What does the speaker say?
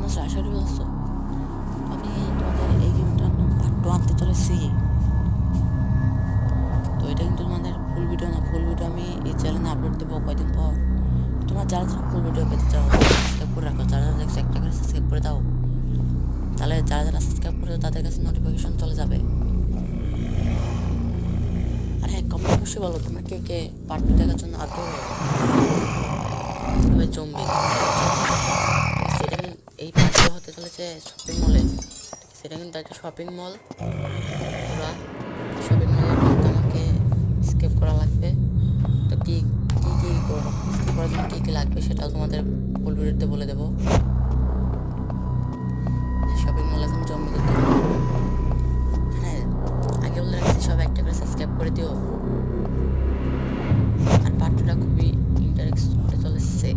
তোমরা আশা করি বলছো আমি তোমাদের এই গেমটার পার্ট 2 আনতে চলেছি। তো এটা কিন্তু তোমাদের ফুল ভিডিও না, ফুল ভিডিও আমি এই চ্যানেলে আপলোড দেবো কয়েকদিন পর। তোমরা যারা যারা ফুল ভিডিও পেতে চাও সাবস্ক্রাইব করে রাখো, যারা যারা দেখছো একটা করে সাবস্ক্রাইব করে দাও, তাহলে যারা যারা সাবস্ক্রাইব করে তাদের কাছে নোটিফিকেশন চলে যাবে। আর হ্যাঁ, কমেন্ট অবশ্যই বলো তোমরা কে কে পার্ট 2 দেখার জন্য আগ্রহ। তবে জম্বি সেটা কিন্তু এই পার্টটা হতে চলেছে শপিং মলে। সেটা কিন্তু একটা শপিং মল, পুরা শপিং মলের মধ্যে আমাকে স্কেপ করা লাগবে। তো কী কী কী স্কেপ করার জন্য কী কী লাগবে সেটাও তোমাদের ফুল ভিডিওতে বলে দেবো। শপিং মল এখন জম্বি করতে হবে। হ্যাঁ, আগে বলে রাখছি সব একটা করে সাবস্ক্রাইব করে দিও। আর পার্টটা খুবই ইন্টারেস্ট হতে চলেছে।